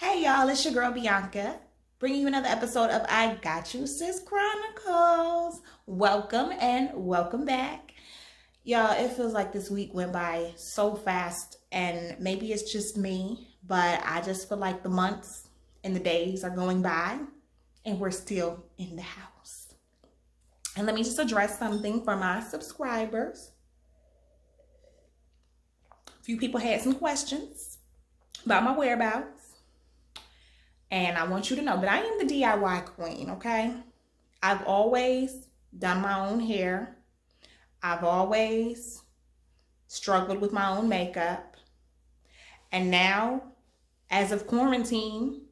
Hey y'all, it's your girl Bianca, bringing you another episode of I Got You Sis Chronicles. Welcome and welcome back. Y'all, it feels like this week went by so fast, and maybe it's just me, but I just feel like the months and the days are going by and we're still in the house. And let me just address something for my subscribers. A few people had some questions about my whereabouts. And I want you to know that I am the DIY queen, okay? I've always done my own hair. I've always struggled with my own makeup. And now, as of quarantine,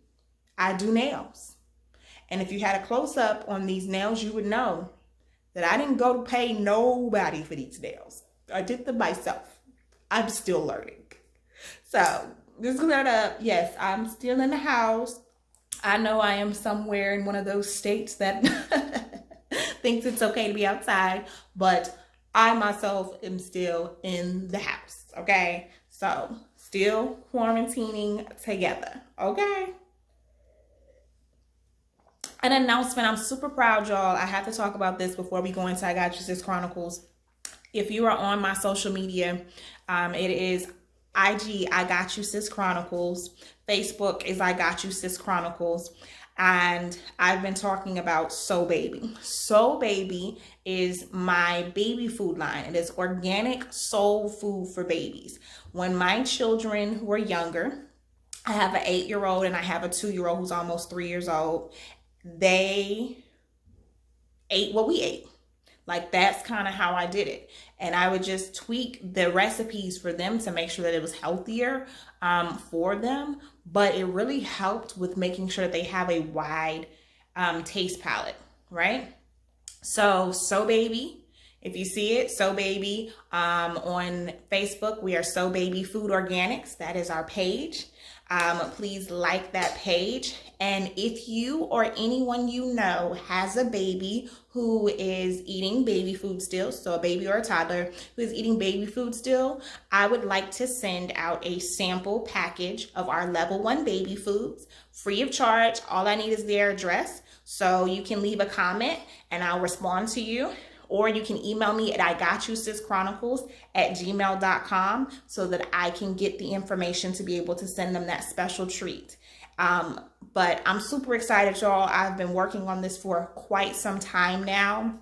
I do nails. And if you had a close-up on these nails, you would know that I didn't go to pay nobody for these nails. I did them myself. I'm still learning. So, just clear it up. Yes, I'm still in the house. I know I am somewhere in one of those states that thinks it's okay to be outside, but I myself am still in the house, okay? So, still quarantining together, okay? An announcement. I'm super proud, y'all. I have to talk about this before we go into I Got You Sis Chronicles. If you are on my social media, it is IG, I Got You Sis Chronicles. Facebook is I Got You Sis Chronicles. And I've been talking about So Baby. So Baby is my baby food line. It is organic soul food for babies. When my children were younger, I have an 8-year-old and I have a 2-year-old who's almost 3 years old. They ate what we ate. Like, that's kind of how I did it. And I would just tweak the recipes for them to make sure that it was healthier for them. But it really helped with making sure that they have a wide taste palette, right? So Baby, if you see it, So Baby, on Facebook, we are So Baby Food Organics. That is our page. Please like that page. And if you or anyone you know has a baby who is eating baby food still, so a baby or a toddler who is eating baby food still, I would like to send out a sample package of our level 1 baby foods free of charge. All I need is their address. So you can leave a comment and I'll respond to you. Or you can email me at igotyousischronicles@gmail.com so that I can get the information to be able to send them that special treat. But I'm super excited, y'all. I've been working on this for quite some time now.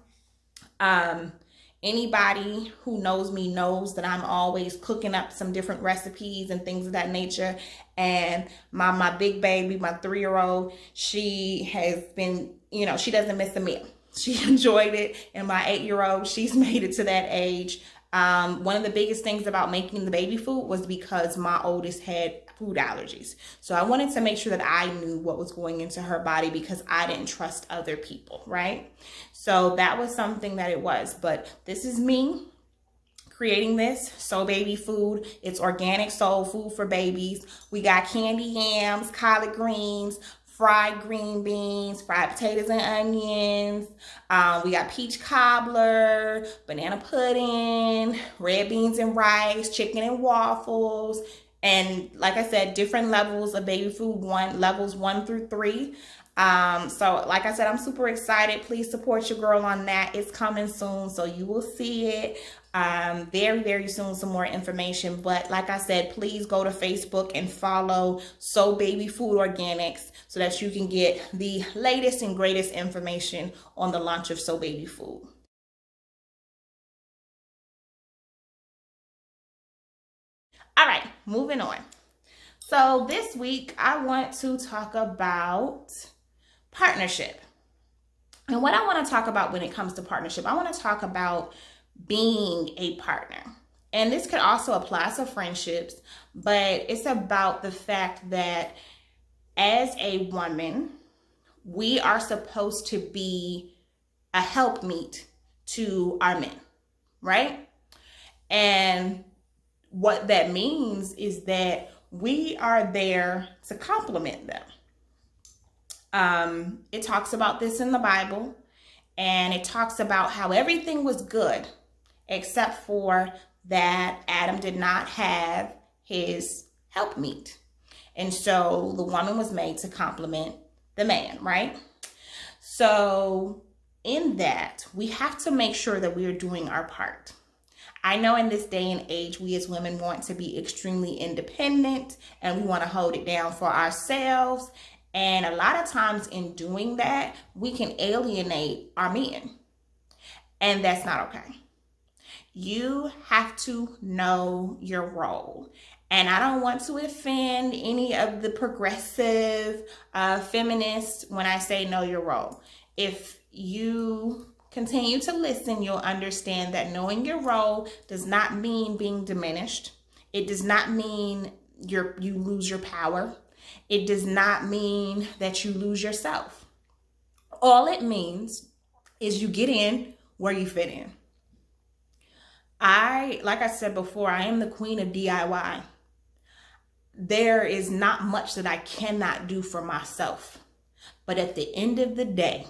Anybody who knows me knows that I'm always cooking up some different recipes and things of that nature. And my big baby, my 3-year-old, she has been, she doesn't miss a meal. She enjoyed it. And my 8-year-old, she's made it to that age. One of the biggest things about making the baby food was because my oldest had food allergies. So I wanted to make sure that I knew what was going into her body because I didn't trust other people, right? So that was something that it was. But this is me creating this So Baby food. It's organic soul food for babies. We got candy yams, collard greens, fried green beans, fried potatoes and onions. We got peach cobbler, banana pudding, red beans and rice, chicken and waffles. And like I said, different levels of baby food, levels 1 through 3. So like I said, I'm super excited. Please support your girl on that. It's coming soon, so you will see it very, very soon, some more information. But like I said, please go to Facebook and follow So Baby Food Organics so that you can get the latest and greatest information on the launch of So Baby Food. All right, moving on. So this week, I want to talk about partnership. And what I want to talk about when it comes to partnership, I want to talk about being a partner. And this could also apply to friendships, but it's about the fact that as a woman, we are supposed to be a helpmeet to our men, right? And what that means is that we are there to complement them. It talks about this in the Bible, and it talks about how everything was good except for that Adam did not have his helpmeet. And so the woman was made to complement the man, right? So in that, we have to make sure that we are doing our part. I know in this day and age, we as women want to be extremely independent and we want to hold it down for ourselves. And a lot of times in doing that, we can alienate our men. And that's not okay. You have to know your role. And I don't want to offend any of the progressive feminists when I say know your role. If you continue to listen, you'll understand that knowing your role does not mean being diminished. It does not mean you lose your power. It does not mean that you lose yourself. All it means is you get in where you fit in. Like I said before, I am the queen of DIY. There is not much that I cannot do for myself. But at the end of the day,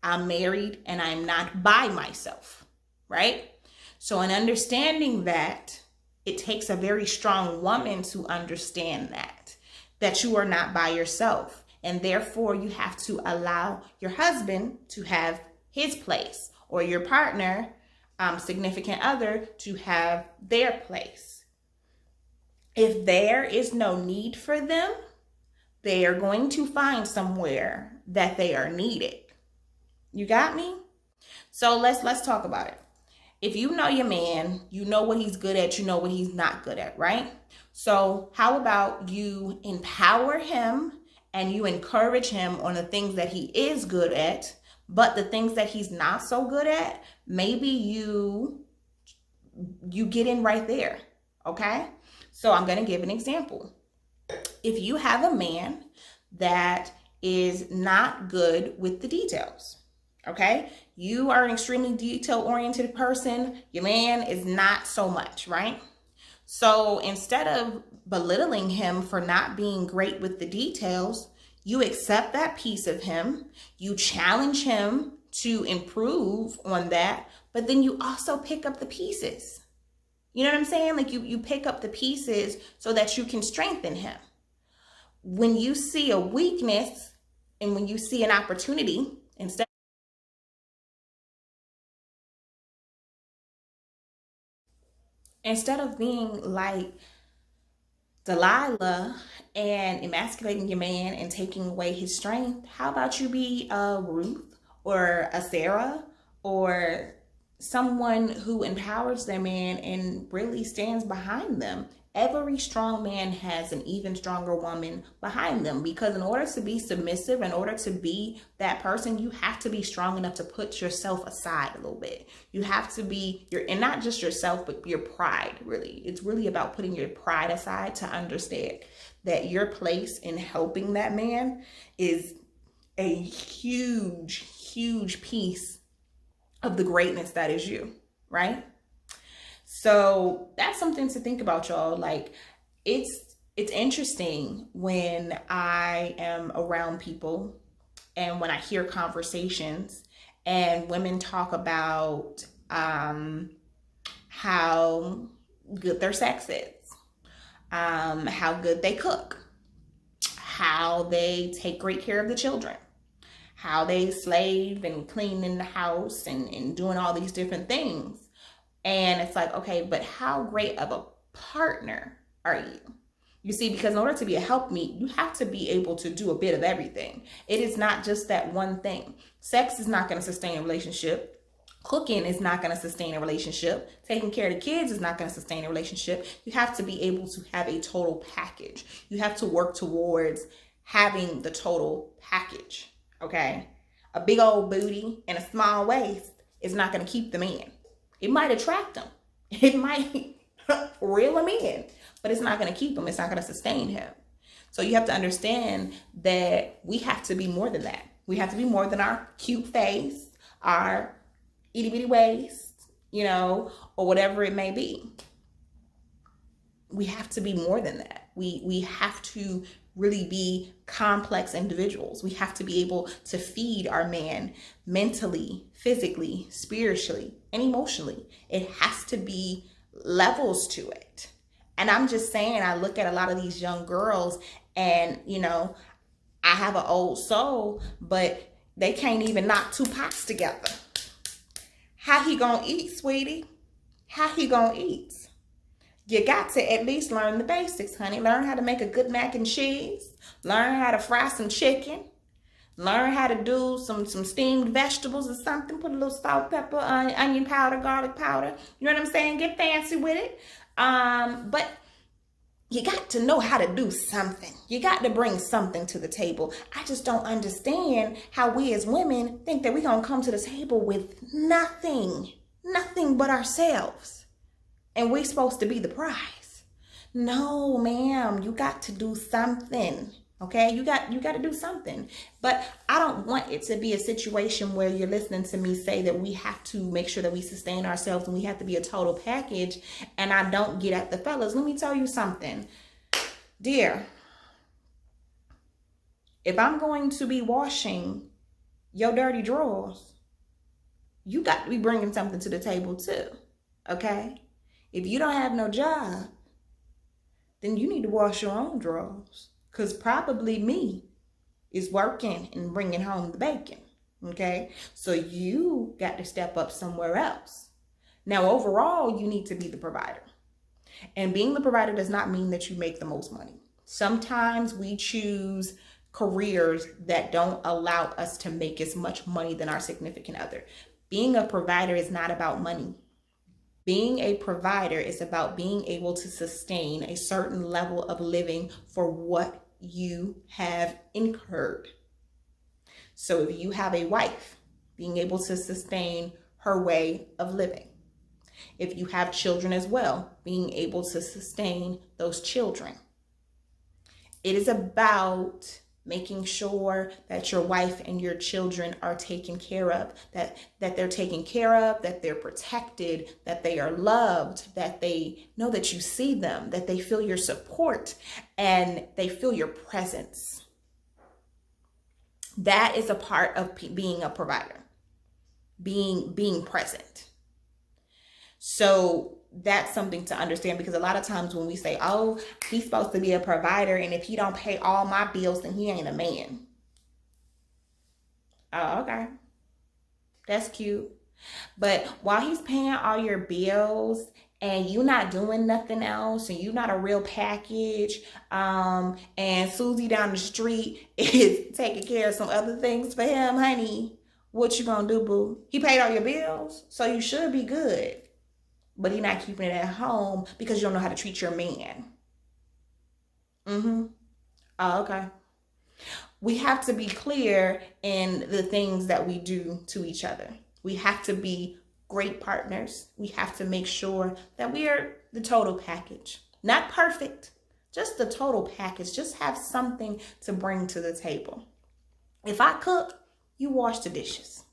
I'm married and I'm not by myself, right? So in understanding that, it takes a very strong woman to understand that you are not by yourself. And therefore, you have to allow your husband to have his place, or your partner, significant other, to have their place. If there is no need for them, they are going to find somewhere that they are needed. You got me? So let's talk about it. If you know your man, you know what he's good at, you know what he's not good at, right? So how about you empower him and you encourage him on the things that he is good at, but the things that he's not so good at, maybe you get in right there, okay? So I'm going to give an example. If you have a man that is not good with the details, okay? You are an extremely detail-oriented person. Your man is not so much, right? So instead of belittling him for not being great with the details, you accept that piece of him. You challenge him to improve on that, but then you also pick up the pieces. You know what I'm saying? Like you pick up the pieces so that you can strengthen him. When you see a weakness and when you see an opportunity, instead of being like Delilah and emasculating your man and taking away his strength, how about you be a Ruth or a Sarah or someone who empowers their man and really stands behind them? Every strong man has an even stronger woman behind them, because in order to be submissive, in order to be that person, you have to be strong enough to put yourself aside a little bit. You have to be and not just yourself, but your pride, really. It's really about putting your pride aside to understand that your place in helping that man is a huge, huge piece of the greatness that is you, right? So that's something to think about, y'all. Like it's interesting when I am around people and when I hear conversations and women talk about how good their sex is, how good they cook, how they take great care of the children, how they slave and clean in the house and doing all these different things. And it's like, okay, but how great of a partner are you? You see, because in order to be a helpmeet, you have to be able to do a bit of everything. It is not just that one thing. Sex is not going to sustain a relationship. Cooking is not going to sustain a relationship. Taking care of the kids is not going to sustain a relationship. You have to be able to have a total package. You have to work towards having the total package, okay? A big old booty and a small waist is not going to keep them in. It might attract them. It might reel him in, but it's not going to keep him. It's not going to sustain him. So you have to understand that we have to be more than that. We have to be more than our cute face, our itty bitty waist, or whatever it may be. We have to be more than that. We have to really be complex individuals. We have to be able to feed our man mentally, physically, spiritually, and emotionally. It has to be levels to it. And I'm just saying, I look at a lot of these young girls and, you know, I have an old soul, but they can't even knock 2 pots together. How he gonna eat, sweetie? How he gonna eat? You got to at least learn the basics, honey. Learn how to make a good mac and cheese. Learn how to fry some chicken. Learn how to do some steamed vegetables or something. Put a little salt, pepper, onion powder, garlic powder. You know what I'm saying? Get fancy with it. But you got to know how to do something. You got to bring something to the table. I just don't understand how we as women think that we're going to come to the table with nothing but ourselves. And we're supposed to be the prize. No, ma'am, you got to do something. Okay, you got to do something. But I don't want it to be a situation where you're listening to me say that we have to make sure that we sustain ourselves and we have to be a total package, and I don't get at the fellas. Let me tell you something, dear. If I'm going to be washing your dirty drawers, you got to be bringing something to the table too. Okay? If you don't have no job, then you need to wash your own drawers. Because probably me is working and bringing home the bacon. Okay? So you got to step up somewhere else. Now, overall, you need to be the provider. And being the provider does not mean that you make the most money. Sometimes we choose careers that don't allow us to make as much money than our significant other. Being a provider is not about money. Being a provider is about being able to sustain a certain level of living for what you have incurred. So if you have a wife, being able to sustain her way of living. If you have children as well, being able to sustain those children. It is about making sure that your wife and your children are taken care of, that they're taken care of, that they're protected, that they are loved, that they know that you see them, that they feel your support, and they feel your presence. That is a part of being a provider, being present. So that's something to understand, because a lot of times when we say, oh, he's supposed to be a provider, and if he don't pay all my bills, then he ain't a man. Oh, okay. That's cute. But while he's paying all your bills and you not doing nothing else, and you not a real package, and Susie down the street is taking care of some other things for him, honey, what you gonna do, boo? He paid all your bills, so you should be good. But he's not keeping it at home because you don't know how to treat your man. Oh, okay. We have to be clear in the things that we do to each other. We have to be great partners. We have to make sure that we are the total package. Not perfect, just the total package. Just have something to bring to the table. If I cook, you wash the dishes.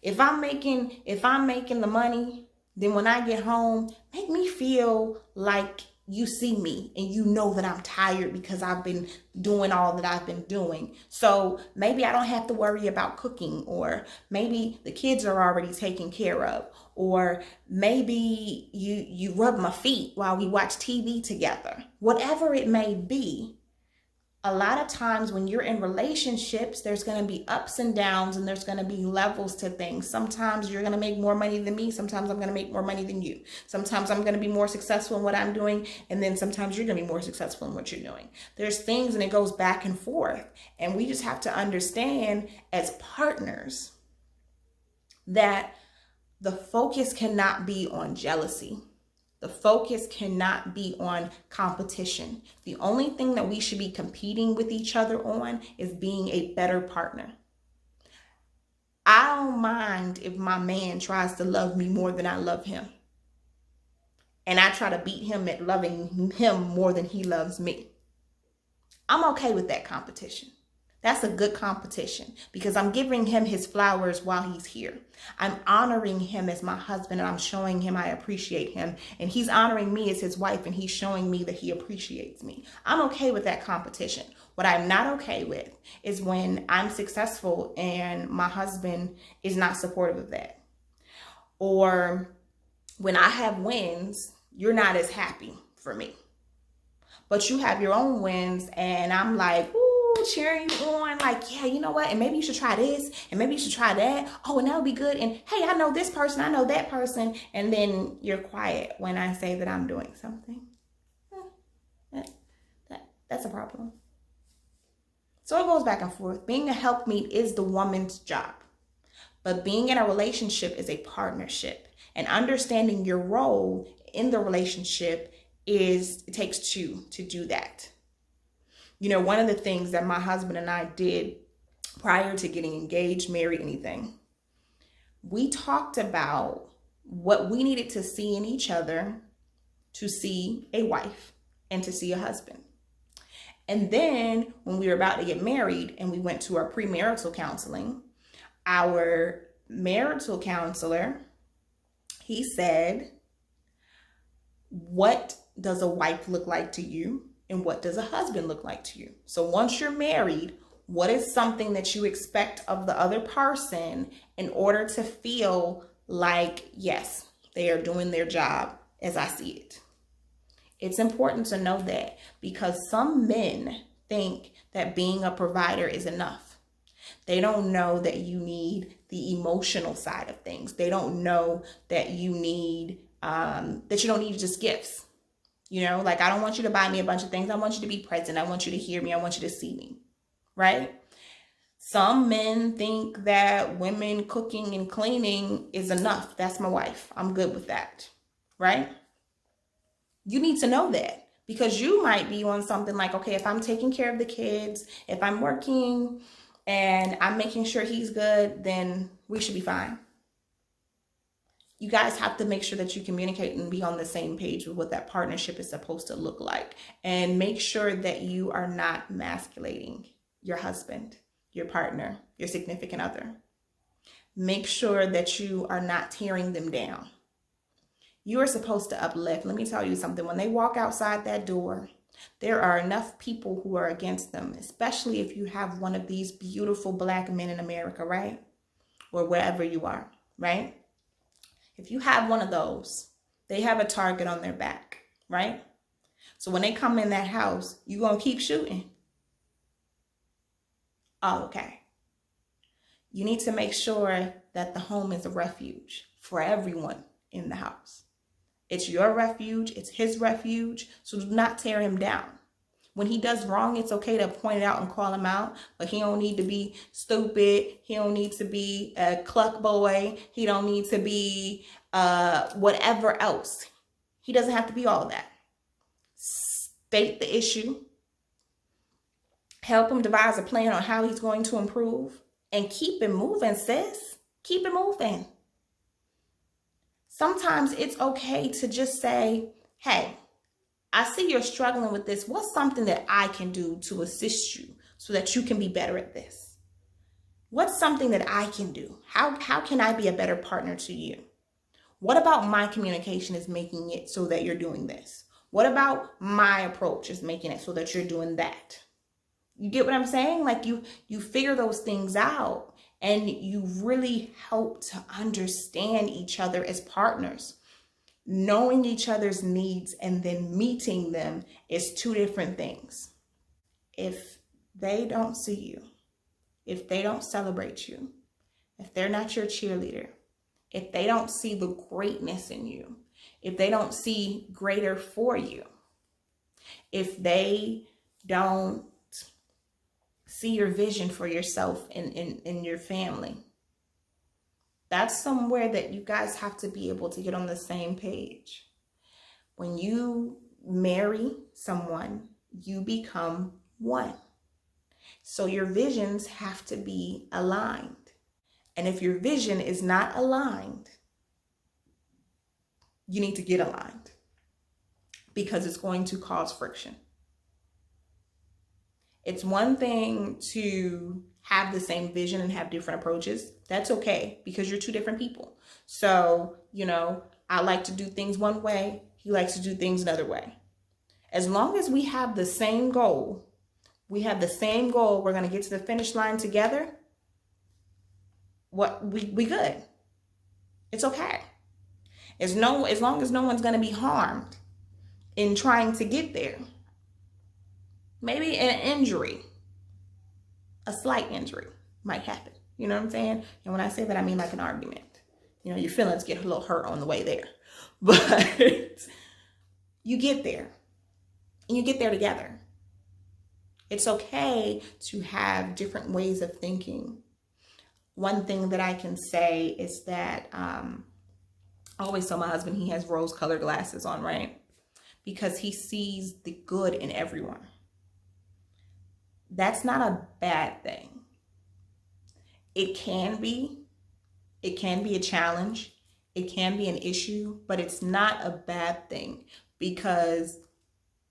If I'm making the money, then when I get home, make me feel like you see me and you know that I'm tired because I've been doing all that I've been doing. So maybe I don't have to worry about cooking, or maybe the kids are already taken care of, or maybe you rub my feet while we watch TV together. Whatever it may be. A lot of times when you're in relationships, there's going to be ups and downs, and there's going to be levels to things. Sometimes you're going to make more money than me. Sometimes I'm going to make more money than you. Sometimes I'm going to be more successful in what I'm doing, and then sometimes you're going to be more successful in what you're doing. There's things, and it goes back and forth. And we just have to understand as partners that the focus cannot be on jealousy. The focus cannot be on competition. The only thing that we should be competing with each other on is being a better partner. I don't mind if my man tries to love me more than I love him, and I try to beat him at loving him more than he loves me. I'm okay with that competition. That's a good competition, because I'm giving him his flowers while he's here. I'm honoring him as my husband, and I'm showing him I appreciate him. And he's honoring me as his wife, and he's showing me that he appreciates me. I'm okay with that competition. What I'm not okay with is when I'm successful and my husband is not supportive of that. Or when I have wins you're not as happy for me. But you have your own wins, and I'm like, ooh, cheering you on, like, yeah, you know what? And maybe you should try this, and maybe you should try that. Oh, and that'll be good. And hey, I know this person, I know that person. And then you're quiet when I say that I'm doing something. That's a problem. So it goes back and forth. Being a helpmeet is the woman's job. But being in a relationship is a partnership. And understanding your role in the relationship it takes two to do that. You know, one of the things that my husband and I did prior to getting engaged, married, anything, we talked about what we needed to see in each other to see a wife and to see a husband. And then when we were about to get married and we went to our premarital counseling, our marital counselor, he said, what does a wife look like to you? And what does a husband look like to you? So once you're married, what is something that you expect of the other person in order to feel like, yes, they are doing their job as I see it? It's important to know that, because some men think that being a provider is enough. They don't know that you need the emotional side of things. They don't know that you need, that you don't need just gifts. You know, like, I don't want you to buy me a bunch of things. I want you to be present. I want you to hear me. I want you to see me, right? Some men think that women cooking and cleaning is enough. That's my wife. I'm good with that, right? You need to know that, because you might be on something like, okay, if I'm taking care of the kids, if I'm working and I'm making sure he's good, then we should be fine. You guys have to make sure that you communicate and be on the same page with what that partnership is supposed to look like. And make sure that you are not emasculating your husband, your partner, your significant other. Make sure that you are not tearing them down. You are supposed to uplift. Let me tell you something. When they walk outside that door, there are enough people who are against them, especially if you have one of these beautiful black men in America, right? Or wherever you are, right? If you have one of those, they have a target on their back, right? So when they come in that house, you're going to keep shooting. Oh, okay. You need to make sure that the home is a refuge for everyone in the house. It's your refuge. It's his refuge. So do not tear him down. When he does wrong, it's okay to point it out and call him out, but he don't need to be stupid. He don't need to be a cluck boy. He don't need to be whatever else. He doesn't have to be all that. State the issue. Help him devise a plan on how he's going to improve, and keep it moving, sis. Keep it moving. Sometimes it's okay to just say, hey, I see you're struggling with this. What's something that I can do to assist you so that you can be better at this? What's something that I can do? How can I be a better partner to you? What about my communication is making it so that you're doing this? What about my approach is making it so that you're doing that? You get what I'm saying? Like, you figure those things out, and you really help to understand each other as partners. Knowing each other's needs and then meeting them is two different things. If they don't see you, if they don't celebrate you, if they're not your cheerleader, if they don't see the greatness in you, if they don't see greater for you, if they don't see your vision for yourself and your family, that's somewhere that you guys have to be able to get on the same page. When you marry someone, you become one. So your visions have to be aligned. And if your vision is not aligned, you need to get aligned, because it's going to cause friction. It's one thing to have the same vision and have different approaches. That's okay, because you're two different people. So, I like to do things one way. He likes to do things another way. As long as we have the same goal, we're going to get to the finish line together. We good. It's okay. As long as no one's going to be harmed in trying to get there. Maybe an injury, a slight injury might happen. You know what I'm saying? And when I say that, I mean like an argument. You know, your feelings get a little hurt on the way there. But you get there. And you get there together. It's okay to have different ways of thinking. One thing that I can say is that I always tell my husband he has rose-colored glasses on, right? Because he sees the good in everyone. That's not a bad thing. It can be a challenge. It can be an issue, but it's not a bad thing, because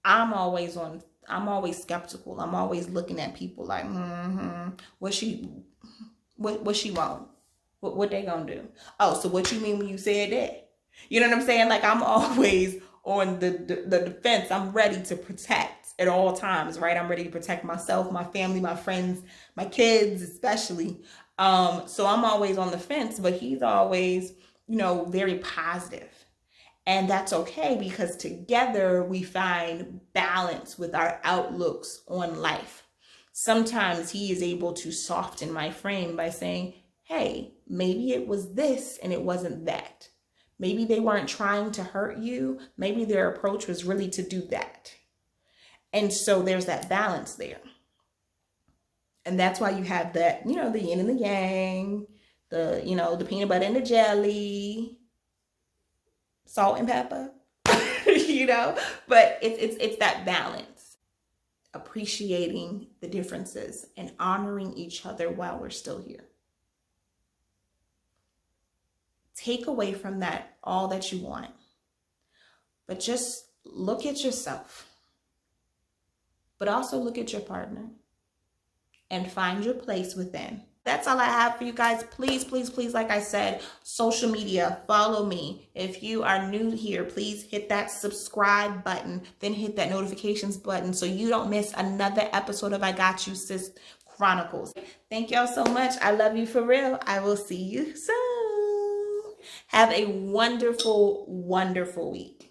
I'm always skeptical. I'm always looking at people like, what she want? What they gonna do? Oh, so what you mean when you said that? You know what I'm saying? Like, I'm always on the defense. I'm ready to protect at all times, right? I'm ready to protect myself, my family, my friends, my kids, especially. So I'm always on the fence, but he's always, very positive. And that's okay, because together we find balance with our outlooks on life. Sometimes he is able to soften my frame by saying, hey, maybe it was this and it wasn't that. Maybe they weren't trying to hurt you. Maybe their approach was really to do that. And so there's that balance there. And that's why you have that, the yin and the yang, the peanut butter and the jelly, salt and pepper, but it's that balance, appreciating the differences and honoring each other while we're still here. Take away from that all that you want, but just look at yourself, but also look at your partner and find your place within. That's all I have for you guys. Please, please, please, like I said, social media, follow me. If you are new here, please hit that subscribe button, then hit that notifications button so you don't miss another episode of I Got You Sis Chronicles. Thank y'all so much. I love you for real. I will see you soon. Have a wonderful, wonderful week.